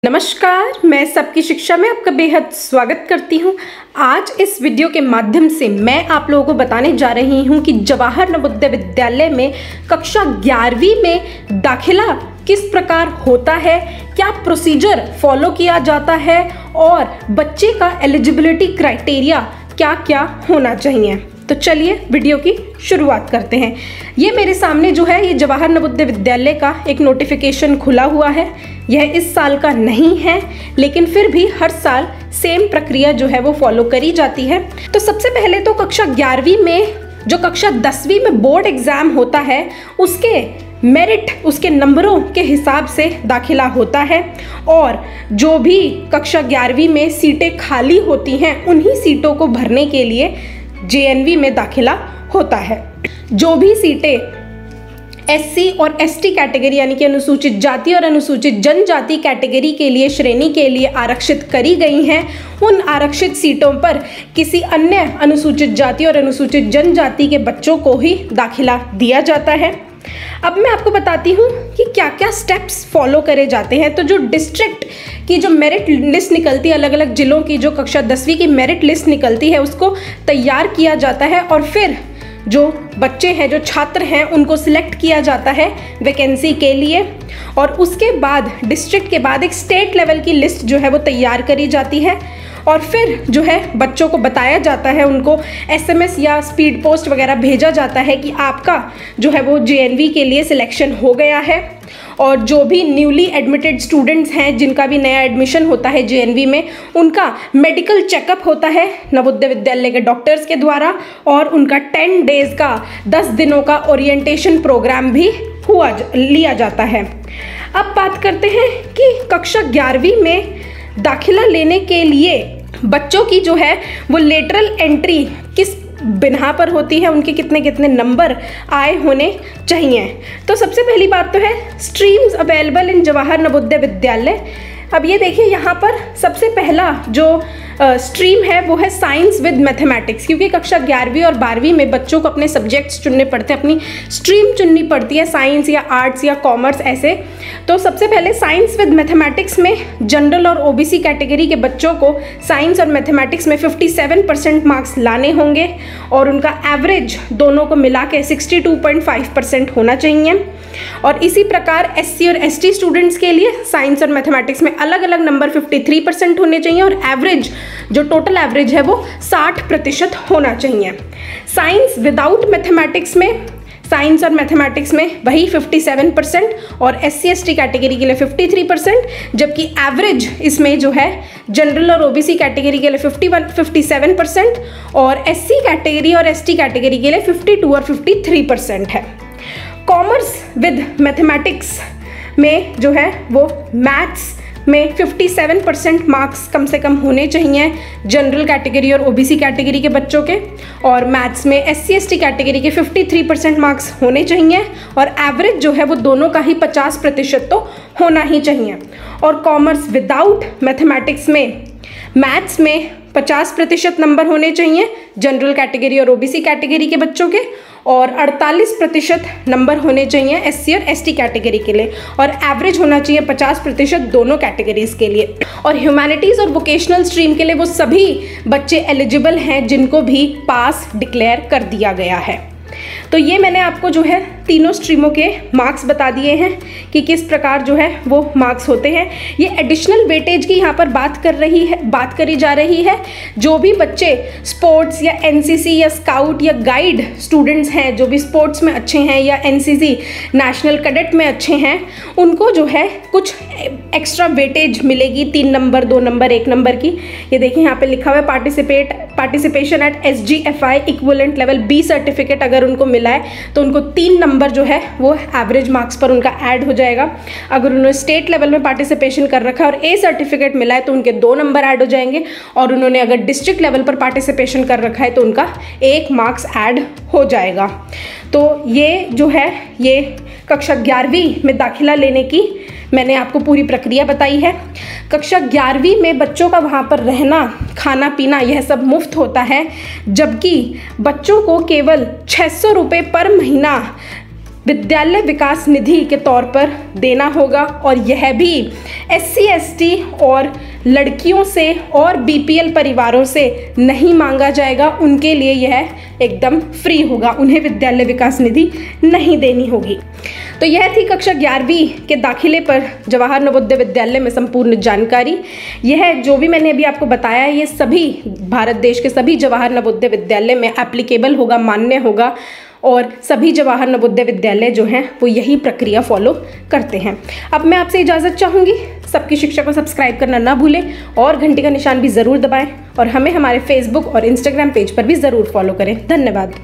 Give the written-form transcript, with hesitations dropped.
नमस्कार, मैं सबकी शिक्षा में आपका बेहद स्वागत करती हूँ। आज इस वीडियो के माध्यम से मैं आप लोगों को बताने जा रही हूँ कि जवाहर नवोदय विद्यालय में कक्षा 11वीं में दाखिला किस प्रकार होता है, क्या प्रोसीजर फॉलो किया जाता है और बच्चे का एलिजिबिलिटी क्राइटेरिया क्या क्या होना चाहिए। तो चलिए वीडियो की शुरुआत करते हैं। ये मेरे सामने जो है ये जवाहर नवोदय विद्यालय का एक नोटिफिकेशन खुला हुआ है। यह इस साल का नहीं है, लेकिन फिर भी हर साल सेम प्रक्रिया जो है वो फॉलो करी जाती है। तो सबसे पहले तो कक्षा 11वीं में जो कक्षा 10वीं में बोर्ड एग्जाम होता है उसके मेरिट, उसके नंबरों के हिसाब से दाखिला होता है और जो भी कक्षा 11वीं में सीटें खाली होती हैं उन्हीं सीटों को भरने के लिए JNV में दाखिला होता है। जो भी सीटें SC और ST कैटेगरी यानी कि अनुसूचित जाति और अनुसूचित जनजाति कैटेगरी के लिए श्रेणी के लिए आरक्षित करी गई हैं, उन आरक्षित सीटों पर किसी अन्य अनुसूचित जाति और अनुसूचित जनजाति के बच्चों को ही दाखिला दिया जाता है। अब मैं आपको बताती हूँ कि क्या क्या स्टेप्स फॉलो करे जाते हैं। तो जो डिस्ट्रिक्ट की जो मेरिट लिस्ट निकलती है, अलग अलग जिलों की जो कक्षा 10वीं की मेरिट लिस्ट निकलती है, उसको तैयार किया जाता है और फिर जो बच्चे हैं, जो छात्र हैं, उनको सिलेक्ट किया जाता है वैकेंसी के लिए और उसके बाद डिस्ट्रिक्ट के बाद एक स्टेट लेवल की लिस्ट जो है वो तैयार करी जाती है और फिर जो है बच्चों को बताया जाता है, उनको SMS या स्पीड पोस्ट वगैरह भेजा जाता है कि आपका जो है वो JNV के लिए सिलेक्शन हो गया है। और जो भी न्यूली एडमिटेड स्टूडेंट्स हैं, जिनका भी नया एडमिशन होता है JNV में, उनका मेडिकल चेकअप होता है नवोदय विद्यालय के डॉक्टर्स के द्वारा और उनका 10 डेज़ का 10 दिनों का ओरिएंटेशन प्रोग्राम भी लिया जाता है। अब बात करते हैं कि कक्षा 11वीं में दाखिला लेने के लिए बच्चों की जो है वो लेटरल एंट्री किस बिना पर होती है, उनके कितने कितने नंबर आए होने चाहिए। तो सबसे पहली बात तो है streams available in Jawahar Navodaya Vidyalaya. अब ये देखिए यहाँ पर सबसे पहला जो स्ट्रीम है वो है साइंस विद मैथमेटिक्स, क्योंकि कक्षा 11वीं और 12वीं में बच्चों को अपने सब्जेक्ट्स चुनने पड़ते हैं, अपनी स्ट्रीम चुननी पड़ती है, साइंस या आर्ट्स या कॉमर्स ऐसे। तो सबसे पहले साइंस विद मैथमेटिक्स में जनरल और OBC कैटेगरी के बच्चों को साइंस और मैथमेटिक्स में 57% मार्क्स लाने होंगे और उनका एवरेज दोनों को मिला के 62.5% होना चाहिए। और इसी प्रकार SC और ST स्टूडेंट्स के लिए साइंस और मैथमेटिक्स में अलग अलग नंबर 53% होने चाहिए और एवरेज जो टोटल एवरेज है वो 60% होना चाहिए। साइंस विदाउट मैथमेटिक्स में, साइंस और मैथमेटिक्स में वही 57% और SC ST कैटेगरी के लिए 53%, जबकि एवरेज इसमें जो है जनरल और OBC कैटेगरी के लिए 57% और SC कैटेगरी और ST कैटेगरी के लिए 52 और 53% है। कॉमर्स विद मैथमेटिक्स में जो है वो मैथ्स में 57% मार्क्स कम से कम होने चाहिए जनरल कैटेगरी और OBC कैटेगरी के बच्चों के, और मैथ्स में SC ST कैटेगरी के 53% मार्क्स होने चाहिए और एवरेज जो है वो दोनों का ही 50% तो होना ही चाहिए। और कॉमर्स विदाउट मैथमेटिक्स में मैथ्स में 50% नंबर होने चाहिए जनरल कैटेगरी और OBC कैटेगरी के बच्चों के और 48% नंबर होने चाहिए SC और ST कैटेगरी के लिए और एवरेज होना चाहिए 50% दोनों कैटेगरीज के लिए। और ह्यूमैनिटीज़ और वोकेशनल स्ट्रीम के लिए वो सभी बच्चे एलिजिबल हैं जिनको भी पास डिक्लेयर कर दिया गया है। तो ये मैंने आपको जो है तीनों स्ट्रीमों के मार्क्स बता दिए हैं कि किस प्रकार जो है वो मार्क्स होते हैं। ये एडिशनल वेटेज की यहाँ पर बात करी जा रही है। जो भी बच्चे स्पोर्ट्स या NCC या स्काउट या गाइड स्टूडेंट्स हैं, जो भी स्पोर्ट्स में अच्छे हैं या NCC नेशनल कैडेट में अच्छे हैं, उनको जो है कुछ एक्स्ट्रा वेटेज मिलेगी, 3 नंबर, 2 नंबर, 1 नंबर की। ये देखिए यहाँ पे लिखा हुआ है participation at SGFI equivalent level B certificate अगर उनको मिला है तो उनको 3 नंबर जो है वो एवरेज मार्क्स पर उनका ऐड हो जाएगा। अगर उन्होंने स्टेट लेवल में पार्टिसिपेशन कर रखा है और A सर्टिफिकेट मिला है तो उनके 2 नंबर ऐड हो जाएंगे और उन्होंने अगर डिस्ट्रिक्ट लेवल पर पार्टिसिपेशन कर रखा है तो उनका 1 मार्क्स ऐड हो जाएगा। तो ये जो है ये कक्षा 11वीं में दाखिला लेने की मैंने आपको पूरी प्रक्रिया बताई है। कक्षा 11वीं में बच्चों का वहाँ पर रहना, खाना पीना यह सब मुफ्त होता है, जबकि बच्चों को केवल 600 रुपये पर महीना विद्यालय विकास निधि के तौर पर देना होगा और यह भी SC ST और लड़कियों से और BPL परिवारों से नहीं मांगा जाएगा। उनके लिए यह एकदम फ्री होगा, उन्हें विद्यालय विकास निधि नहीं देनी होगी। तो यह थी कक्षा 11वीं के दाखिले पर जवाहर नवोदय विद्यालय में संपूर्ण जानकारी। यह जो भी मैंने अभी आपको बताया है ये सभी भारत देश के सभी जवाहर नवोदय विद्यालय में एप्लीकेबल होगा, मान्य होगा और सभी जवाहर नवोदय विद्यालय जो हैं वो यही प्रक्रिया फॉलो करते हैं। अब मैं आपसे इजाज़त चाहूँगी। सबकी शिक्षा को सब्सक्राइब करना ना भूलें और घंटी का निशान भी ज़रूर दबाएं और हमें हमारे फेसबुक और इंस्टाग्राम पेज पर भी ज़रूर फॉलो करें। धन्यवाद।